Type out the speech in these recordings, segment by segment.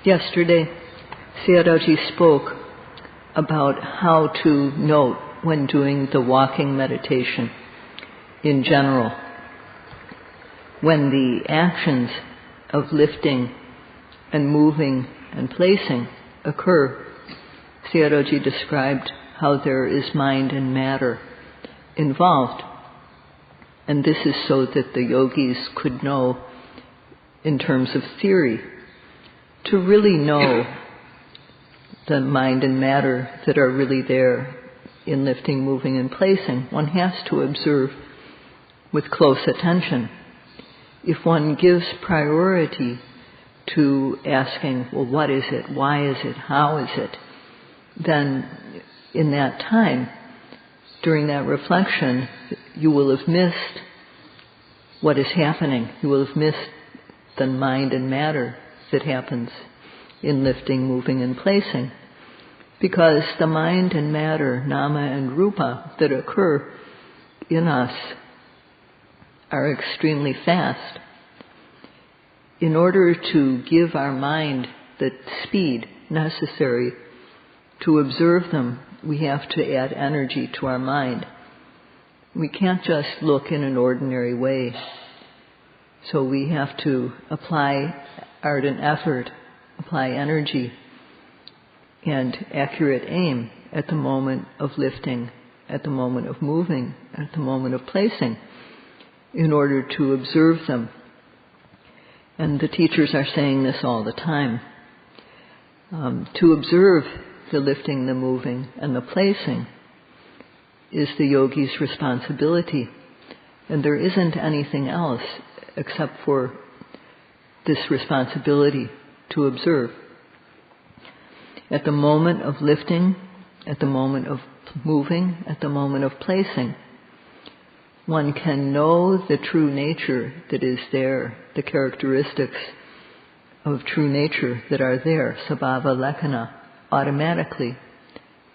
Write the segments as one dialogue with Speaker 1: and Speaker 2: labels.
Speaker 1: Yesterday, Sayadaw spoke about how to note when doing the walking meditation in general. When the actions of lifting and moving and placing occur, Sayadaw described how there is mind and matter involved. And this is so that the yogis could know, in terms of theory, to really know the mind and matter that are really there in lifting, moving, and placing. One has to observe with close attention. If one gives priority to asking, well, what is it? Why is it? How is it? Then in that time, during that reflection, you will have missed what is happening. You will have missed the mind and matter that happens in lifting, moving, and placing. Because the mind and matter, nama and rupa, that occur in us are extremely fast. In order to give our mind the speed necessary to observe them, we have to add energy to our mind. We can't just look in an ordinary way. So we have to apply ardent effort, apply energy, and accurate aim at the moment of lifting, at the moment of moving, at the moment of placing, in order to observe them. And the teachers are saying this all the time. To observe the lifting, the moving, and the placing is the yogi's responsibility. And there isn't anything else except for this responsibility to observe. At the moment of lifting, at the moment of moving, at the moment of placing, one can know the true nature that is there, the characteristics of true nature that are there, sabhava lakkhana, automatically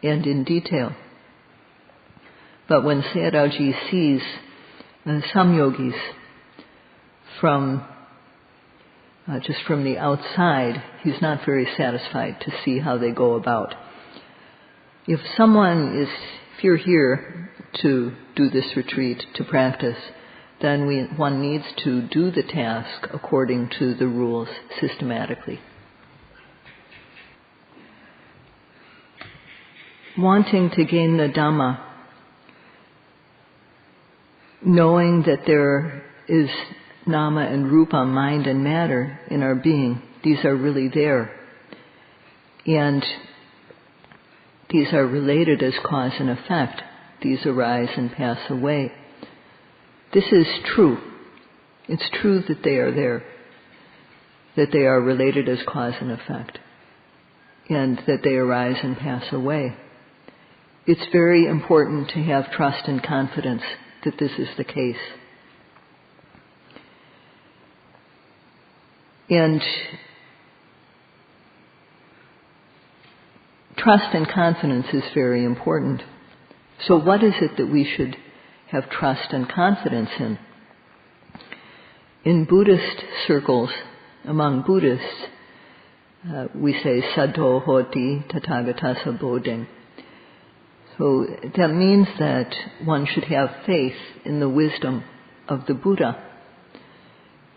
Speaker 1: and in detail. But when Sayadaw sees some yogis just from the outside, he's not very satisfied to see how they go about. If you're here to do this retreat, to practice, then one needs to do the task according to the rules systematically. Wanting to gain the Dhamma, knowing that there is nama and rupa, mind and matter in our being, these are really there. And these are related as cause and effect. These arise and pass away. This is true. It's true that they are there, that they are related as cause and effect, and that they arise and pass away. It's very important to have trust and confidence that this is the case. And trust and confidence is very important. So what is it that we should have trust and confidence in? In Buddhist circles, among Buddhists, we say saddho hoti tathagatassa bodhing. So that means that one should have faith in the wisdom of the Buddha.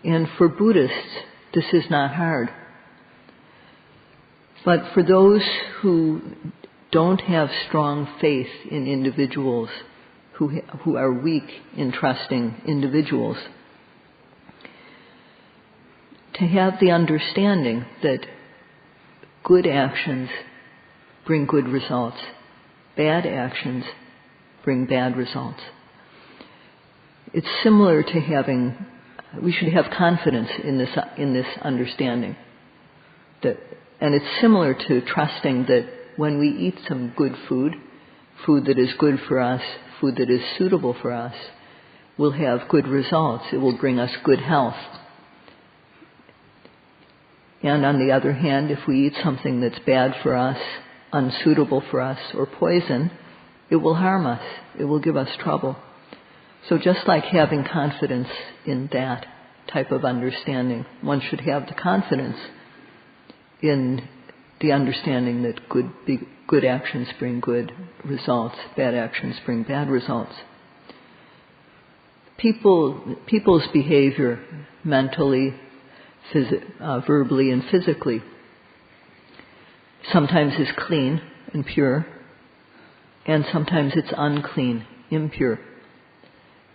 Speaker 1: And for Buddhists, this is not hard. But for those who don't have strong faith in individuals, who are weak in trusting individuals, to have the understanding that good actions bring good results, bad actions bring bad results. It's similar to we should have confidence in this understanding. And it's similar to trusting that when we eat some good food that is good for us, food that is suitable for us, we'll have good results. It will bring us good health. And on the other hand, if we eat something that's bad for us, unsuitable for us, or poison, it will harm us. It will give us trouble. So just like having confidence in that type of understanding, one should have the confidence in the understanding that good actions bring good results, bad actions bring bad results. People's behavior mentally, verbally and physically sometimes is clean and pure, and sometimes it's unclean, impure.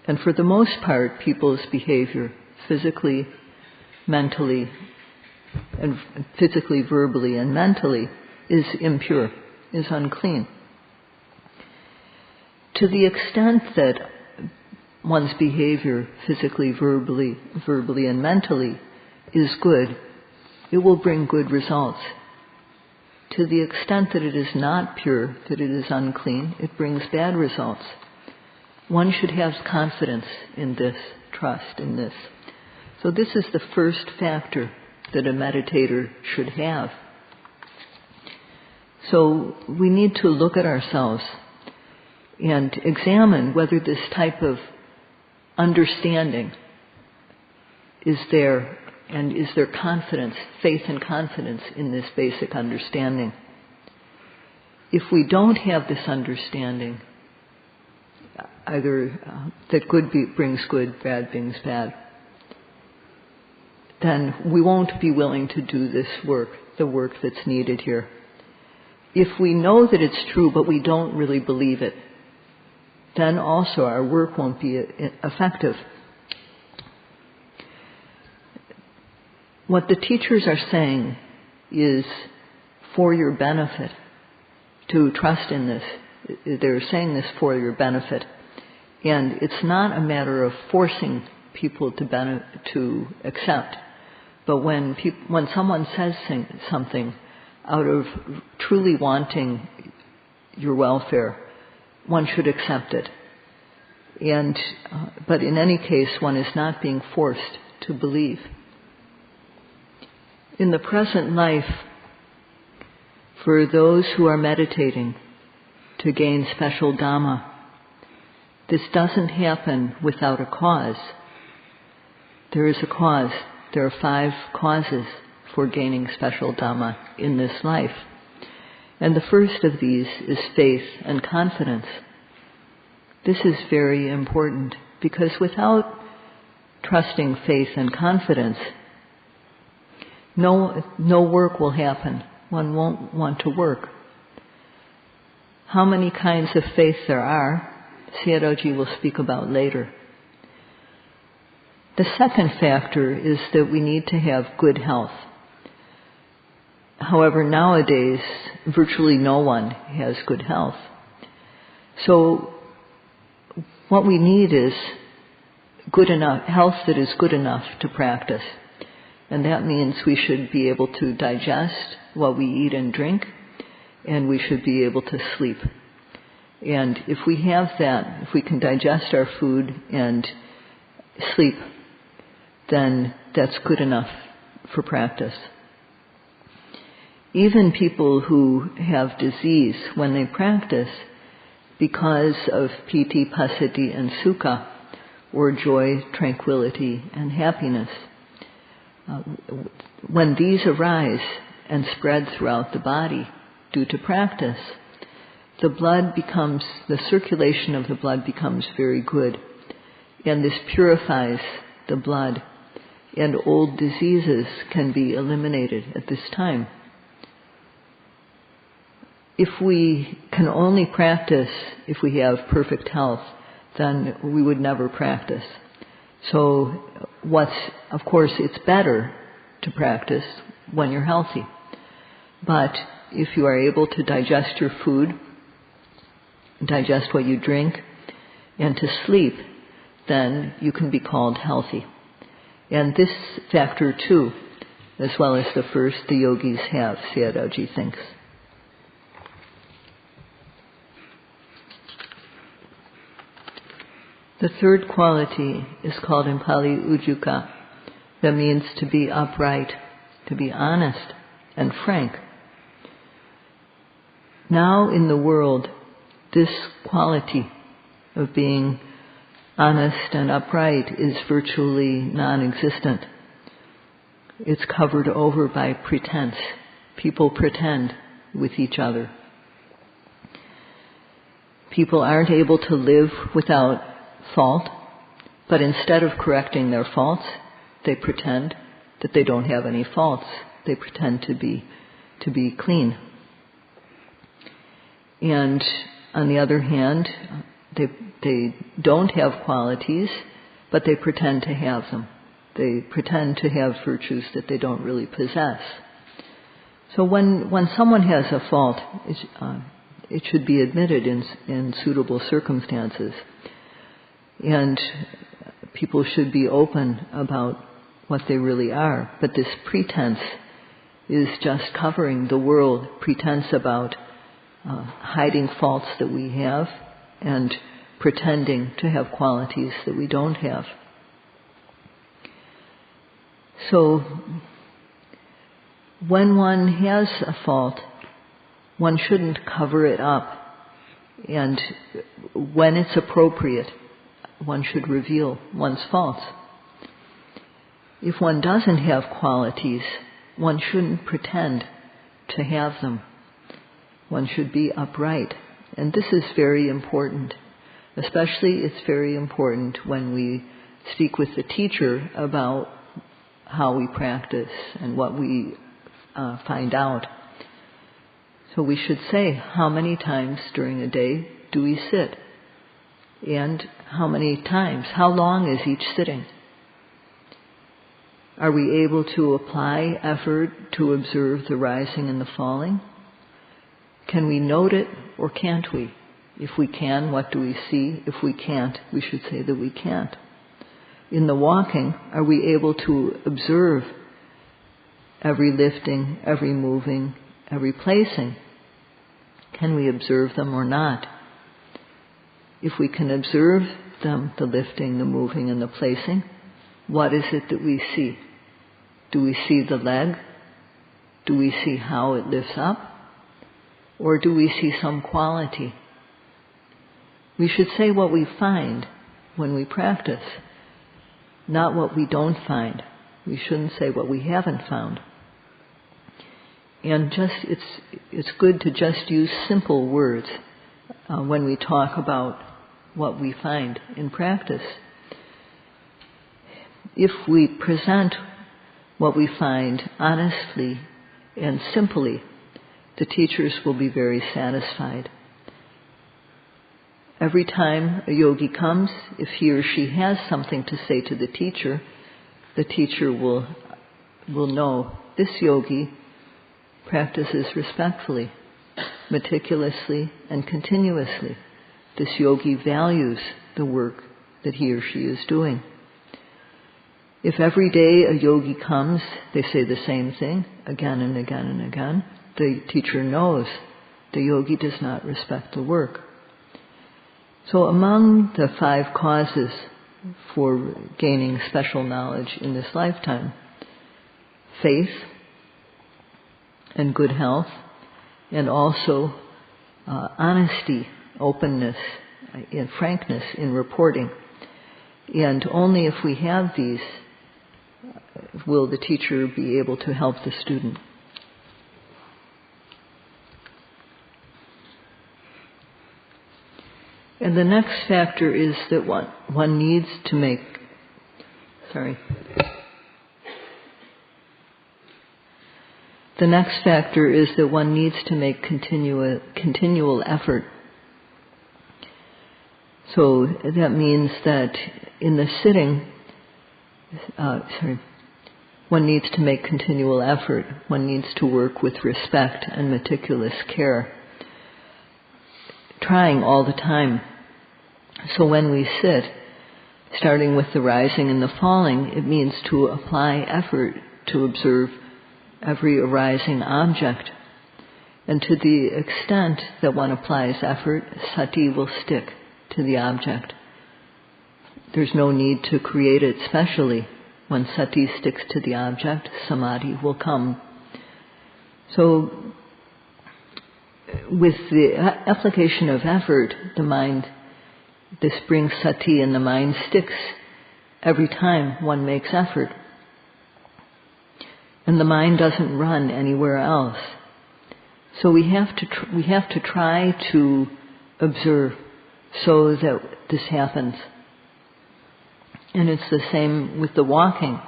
Speaker 1: And for the most part, people's behavior physically, mentally, and physically, verbally, and mentally is impure, is unclean. To the extent that one's behavior physically, verbally, and mentally is good, it will bring good results. To the extent that it is not pure, that it is unclean, it brings bad results. One should have confidence in this, trust in this. So this is the first factor that a meditator should have. So we need to look at ourselves and examine whether this type of understanding is there, and is there confidence, faith and confidence in this basic understanding. If we don't have this understanding, either that good brings good, bad brings bad, then we won't be willing to do this work, the work that's needed here. If we know that it's true but we don't really believe it, then also our work won't be effective. What the teachers are saying is for your benefit, to trust in this. They're saying this for your benefit. And it's not a matter of forcing people to accept. But when someone says something out of truly wanting your welfare, one should accept it. But in any case, one is not being forced to believe. In the present life, for those who are meditating to gain special Dhamma, this doesn't happen without a cause. There is a cause. There are 5 causes for gaining special Dhamma in this life. And the first of these is faith and confidence. This is very important because without trusting faith and confidence, no work will happen. One won't want to work. How many kinds of faith there are, Sayadaw will speak about later. The second factor is that we need to have good health. However, nowadays, virtually no one has good health. So, what we need is good enough, health that is good enough to practice. And that means we should be able to digest what we eat and drink, and we should be able to sleep. And if we have that, if we can digest our food and sleep, then that's good enough for practice. Even people who have disease, when they practice, because of piti, passaddhi, and sukha, or joy, tranquility, and happiness, when these arise and spread throughout the body due to practice, the circulation of the blood becomes very good, and this purifies the blood, and old diseases can be eliminated at this time. If we can only practice if we have perfect health, then we would never practice. So of course, it's better to practice when you're healthy. But if you are able to digest your food, digest what you drink, and to sleep, then you can be called healthy. And this factor too, as well as the first, the yogis have, Sayadaw thinks. The third quality is called in Pali ujjuka. That means to be upright, to be honest and frank. Now in the world, this quality of being honest and upright is virtually non-existent. It's covered over by pretense People pretend with each other. People aren't able to live without fault, but instead of correcting their faults, they pretend that they don't have any faults. They pretend to be clean. And on the other hand, they don't have qualities, but they pretend to have them. They pretend to have virtues that they don't really possess. So when someone has a fault, it should be admitted in suitable circumstances. And people should be open about what they really are. But this pretense is just covering the world, pretense about hiding faults that we have and pretending to have qualities that we don't have. So when one has a fault, one shouldn't cover it up. And when it's appropriate, one should reveal one's faults. If one doesn't have qualities, one shouldn't pretend to have them. One should be upright. And this is very important. Especially it's very important when we speak with the teacher about how we practice and what we find out. So we should say, how many times during a day do we sit? And how many times? How long is each sitting? Are we able to apply effort to observe the rising and the falling? Can we note it or can't we? If we can, what do we see? If we can't, we should say that we can't. In the walking, are we able to observe every lifting, every moving, every placing? Can we observe them or not? If we can observe them, the lifting, the moving, and the placing, what is it that we see? Do we see the leg? Do we see how it lifts up? Or do we see some quality? We should say what we find when we practice, not what we don't find. We shouldn't say what we haven't found. And it's good to just use simple words when we talk about what we find in practice. If we present what we find honestly and simply, the teachers will be very satisfied. Every time a yogi comes, if he or she has something to say to the teacher will know this yogi practices respectfully, meticulously, and continuously. This yogi values the work that he or she is doing. If every day a yogi comes, they say the same thing again and again and again, the teacher knows the yogi does not respect the work. So among the 5 causes for gaining special knowledge in this lifetime, faith and good health, and also honesty, openness, and frankness in reporting. And only if we have these will the teacher be able to help the student. And the next factor is that one needs to make, The next factor is that one needs to make continual effort. So that means that in the sitting, one needs to make continual effort. One needs to work with respect and meticulous care, trying all the time. So when we sit, starting with the rising and the falling, it means to apply effort to observe every arising object. And to the extent that one applies effort, sati will stick to the object. There's no need to create it specially. When sati sticks to the object, samadhi will come. So with the application of effort, the mind, this brings sati, and the mind sticks every time one makes effort. and the mind doesn't run anywhere else. So we have to try to observe so that this happens. And it's the same with the walking.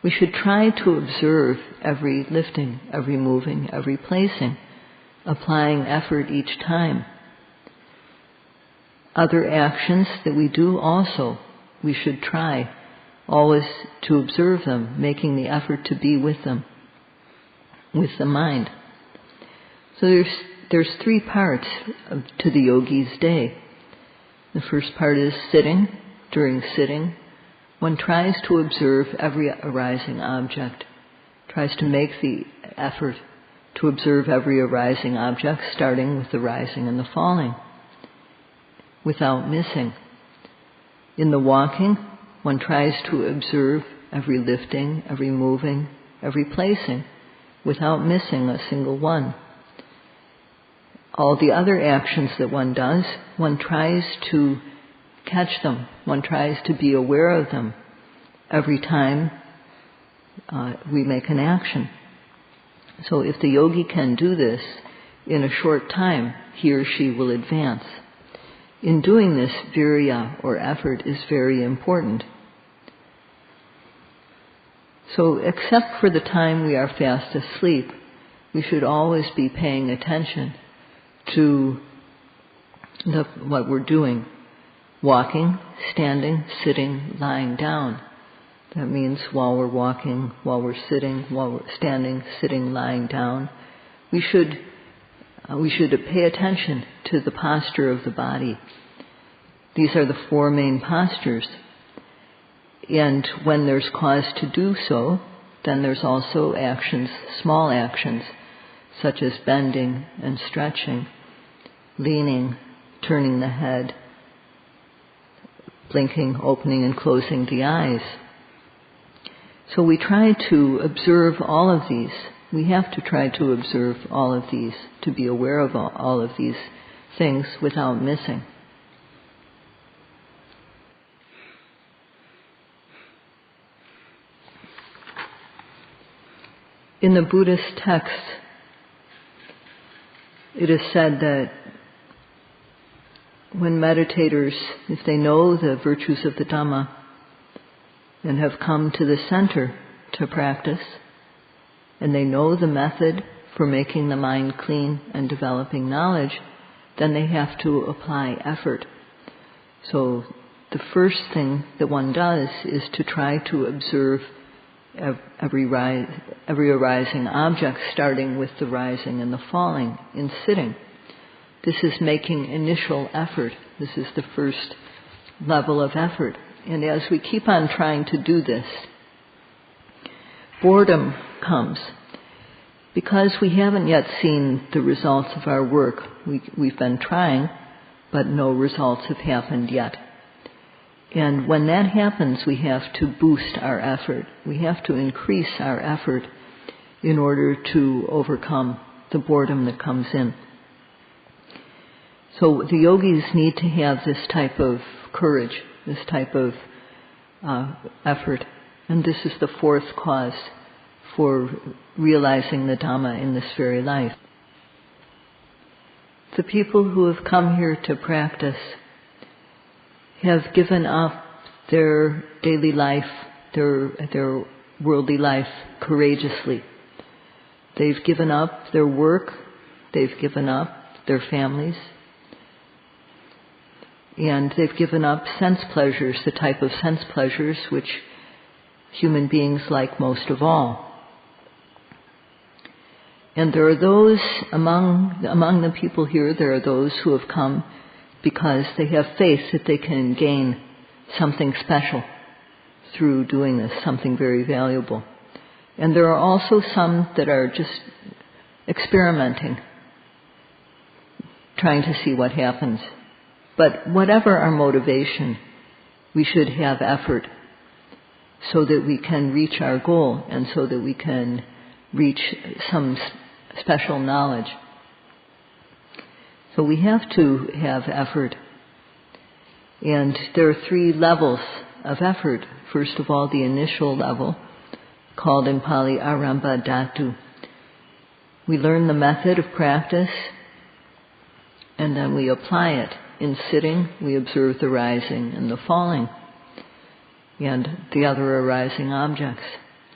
Speaker 1: We should try to observe every lifting, every moving, every placing, applying effort each time. Other actions that we do also, we should try always to observe them, making the effort to be with them, with the mind. So there's three parts to the yogi's day. The first part is sitting. During sitting, one tries to observe every arising object, tries to make the effort to observe every arising object, starting with the rising and the falling, without missing. In the walking, one tries to observe every lifting, every moving, every placing, without missing a single one. All the other actions that one does, one tries to catch them. One tries to be aware of them every time we make an action. So if the yogi can do this in a short time, he or she will advance. In doing this, virya, or effort, is very important. So except for the time we are fast asleep, we should always be paying attention to what we're doing. Walking, standing, sitting, lying down. That means while we're walking, while we're sitting, while we're standing, sitting, lying down, we should pay attention to the posture of the body. These are the four main postures. And when there's cause to do so, then there's also actions, small actions, such as bending and stretching, leaning, turning the head, blinking, opening and closing the eyes. So we try to observe all of these. We have to try to observe all of these, to be aware of all of these things without missing. In the Buddhist text, it is said that when meditators, if they know the virtues of the Dhamma and have come to the center to practice, and they know the method for making the mind clean and developing knowledge, then they have to apply effort. So the first thing that one does is to try to observe every arising object, starting with the rising and the falling in sitting. This is making initial effort. This is the first level of effort. And as we keep on trying to do this, boredom comes. Because we haven't yet seen the results of our work, we've been trying, but no results have happened yet. And when that happens, we have to boost our effort. We have to increase our effort in order to overcome the boredom that comes in. So the yogis need to have this type of courage, this type of effort. And this is the fourth cause for realizing the Dhamma in this very life. The people who have come here to practice have given up their daily life, their worldly life courageously. They've given up their work, they've given up their families, and they've given up sense pleasures, the type of sense pleasures which human beings like most of all. And there are those among the people here, there are those who have come because they have faith that they can gain something special through doing this, something very valuable. And there are also some that are just experimenting, trying to see what happens. But whatever our motivation, we should have effort so that we can reach our goal and so that we can reach some special knowledge. So we have to have effort. And there are three levels of effort. First of all, the initial level, called in Pali Arambha Dhatu. We learn the method of practice, and then we apply it. In sitting, we observe the rising and the falling, and the other arising objects.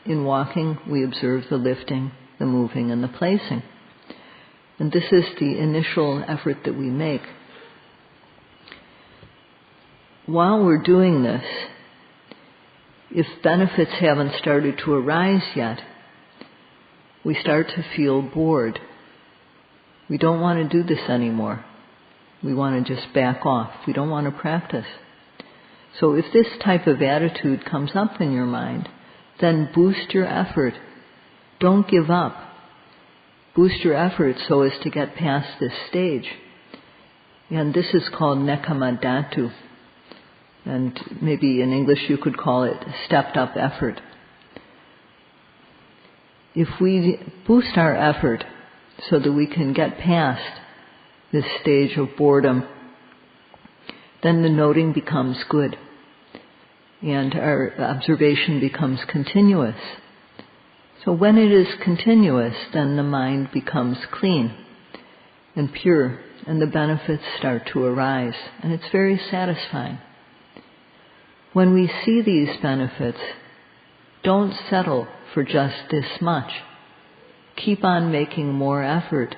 Speaker 1: In walking, we observe the lifting, the moving, and the placing. And this is the initial effort that we make. While we're doing this, if benefits haven't started to arise yet, we start to feel bored. We don't want to do this anymore. We want to just back off. We don't want to practice. So if this type of attitude comes up in your mind, then boost your effort. Don't give up. Boost your effort so as to get past this stage. And this is called Nekkhamma Dhatu. And maybe in English you could call it stepped up effort. If we boost our effort so that we can get past this stage of boredom, then the noting becomes good and our observation becomes continuous. So when it is continuous, then the mind becomes clean and pure, and the benefits start to arise, and it's very satisfying. When we see these benefits, don't settle for just this much. Keep on making more effort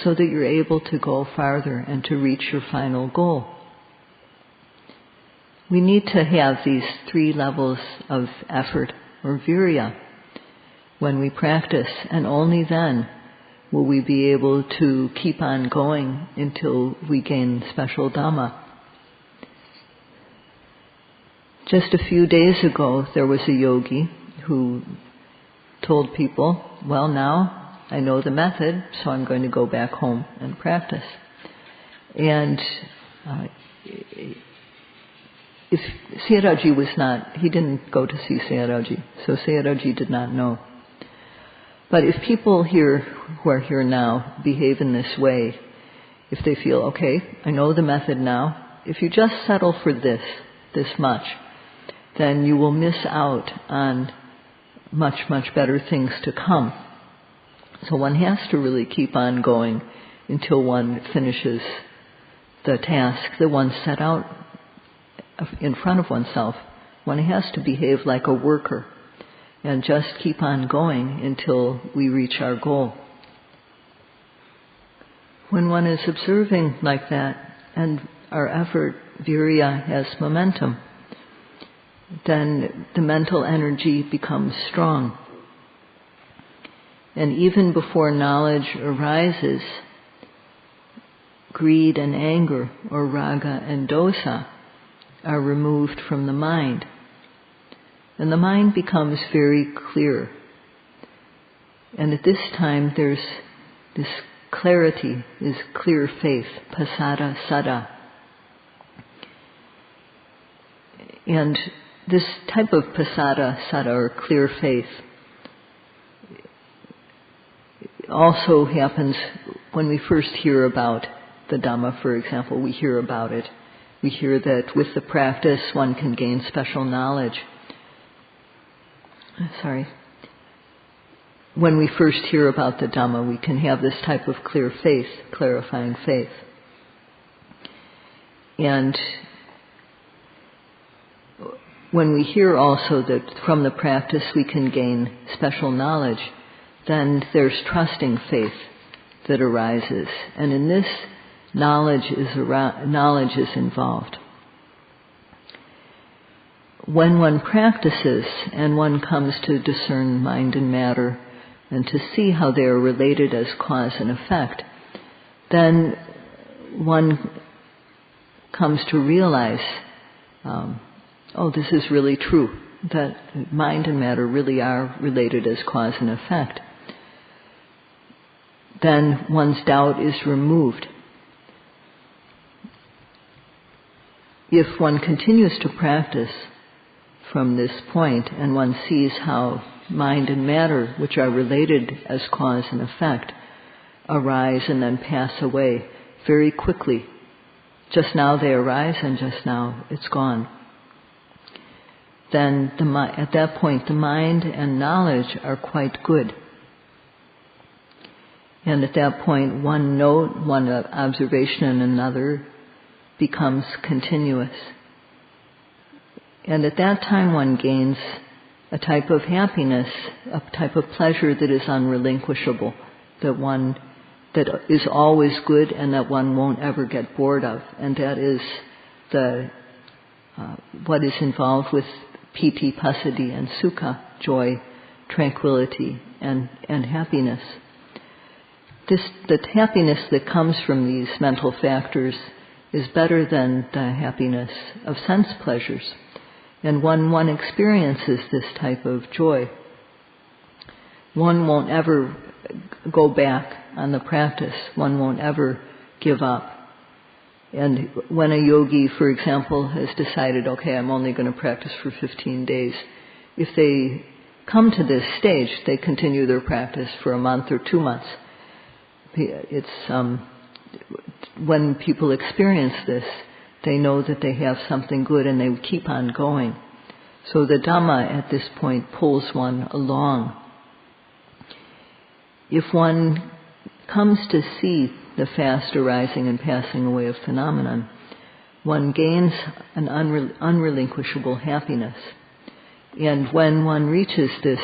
Speaker 1: so that you're able to go farther and to reach your final goal. We need to have these 3 levels of effort, or virya, when we practice, and only then will we be able to keep on going until we gain special Dhamma. Just a few days ago, there was a yogi who told people, well, now I know the method, so I'm going to go back home and practice. And if Sayadawji was not, he didn't go to see Sayadawji, so Sayadawji did not know. But if people here who are here now behave in this way, if they feel, okay, I know the method now, if you just settle for this much, then you will miss out on much, much better things to come. So one has to really keep on going until one finishes the task that one set out in front of oneself. One has to behave like a worker and just keep on going until we reach our goal. When one is observing like that, and our effort, virya, has momentum, then the mental energy becomes strong. And even before knowledge arises, greed and anger, or raga and dosa, are removed from the mind. And the mind becomes very clear. And at this time there's this clarity, is clear faith, pasada sada. And this type of pasada sada, or clear faith, also happens when we first hear about the Dhamma, for example. We hear about it. We hear that with the practice one can gain special knowledge. When we first hear about the Dhamma, we can have this type of clear faith, clarifying faith. And when we hear also that from the practice we can gain special knowledge, then there's trusting faith that arises. And in this, knowledge is involved. When one practices and one comes to discern mind and matter and to see how they are related as cause and effect, then one comes to realize, this is really true, that mind and matter really are related as cause and effect. Then one's doubt is removed. If one continues to practice from this point and one sees how mind and matter, which are related as cause and effect, arise and then pass away very quickly. Just now they arise and just now it's gone. then at that point the mind and knowledge are quite good. And at that point one note, one observation and another becomes continuous. And at that time one gains a type of happiness, a type of pleasure that is unrelinquishable, that is always good and that one won't ever get bored of. And that is what is involved with piti, passaddhi, and sukha, joy, tranquility, and happiness. The happiness that comes from these mental factors is better than the happiness of sense pleasures. And when one experiences this type of joy, one won't ever go back on the practice. One won't ever give up. And when a yogi, for example, has decided, okay, I'm only going to practice for 15 days, if they come to this stage, they continue their practice for a month or 2 months. It's when people experience this, they know that they have something good and they keep on going. So the Dhamma at this point pulls one along. If one comes to see the fast arising and passing away of phenomenon, one gains an unrelinquishable happiness. And when one reaches this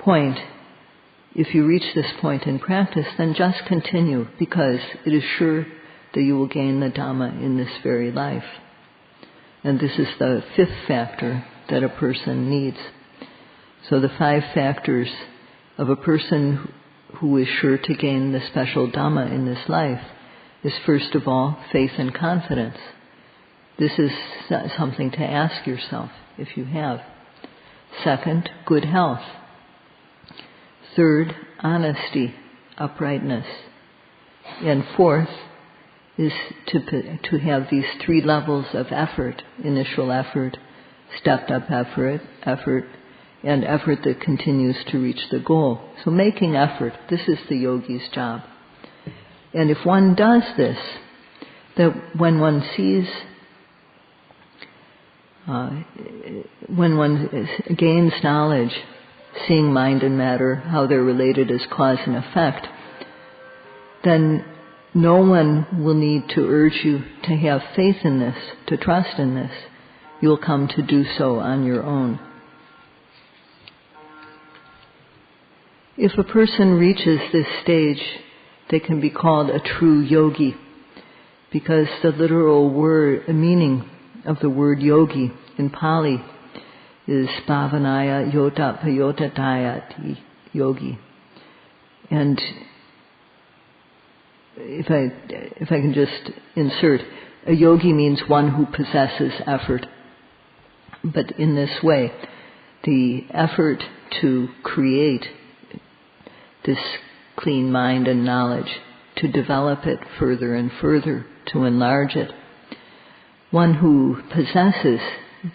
Speaker 1: point, if you reach this point in practice, then just continue, because it is sure that you will gain the Dhamma in this very life. And this is the 5th factor that a person needs. So the 5 factors of a person who is sure to gain the special Dhamma in this life is, first of all, faith and confidence. This is something to ask yourself if you have. Second, good health. Third, honesty, uprightness. And fourth is to have these 3 levels of effort: initial effort, stepped up effort, and effort that continues to reach the goal. So making effort, this is the yogi's job. And if one does this, that when one sees, when one gains knowledge, seeing mind and matter, how they're related as cause and effect, then no one will need to urge you to have faith in this, to trust in this. You'll come to do so on your own. If a person reaches this stage, they can be called a true yogi, because the literal meaning of the word yogi in Pali is bhavanaya yota payotatayati yogi. And if I can just insert, a yogi means one who possesses effort. But in this way, the effort to create this clean mind and knowledge, to develop it further and further, to enlarge it. One who possesses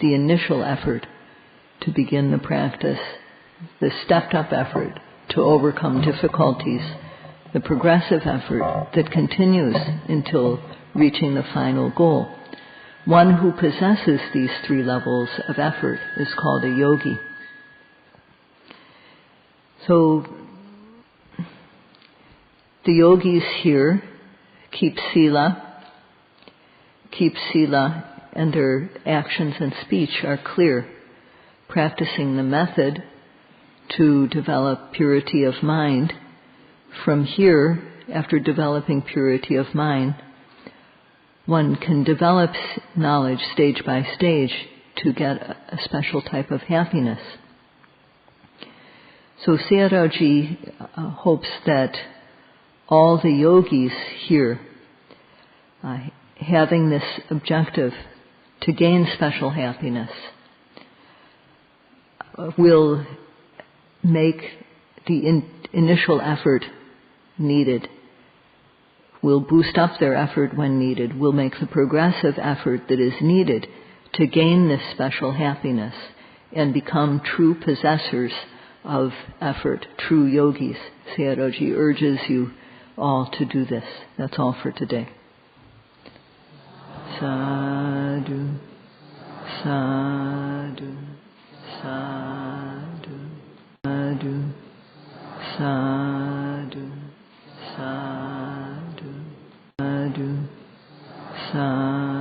Speaker 1: the initial effort to begin the practice, the stepped up effort to overcome difficulties, the progressive effort that continues until reaching the final goal. One who possesses these 3 levels of effort is called a yogi. So the yogis here keep sila, and their actions and speech are clear, practicing the method to develop purity of mind. From here, after developing purity of mind, one can develop knowledge stage by stage to get a special type of happiness. So Sayadaw hopes that all the yogis here, having this objective to gain special happiness, will make the initial effort needed, will boost up their effort when needed, will make the progressive effort that is needed to gain this special happiness and become true possessors of effort, true yogis. Sayadaw urges you all to do this. That's all for today. Sadhu, sadhu. sadhu, sadhu, sadhu, sadhu, sadhu, sadhu, sadhu.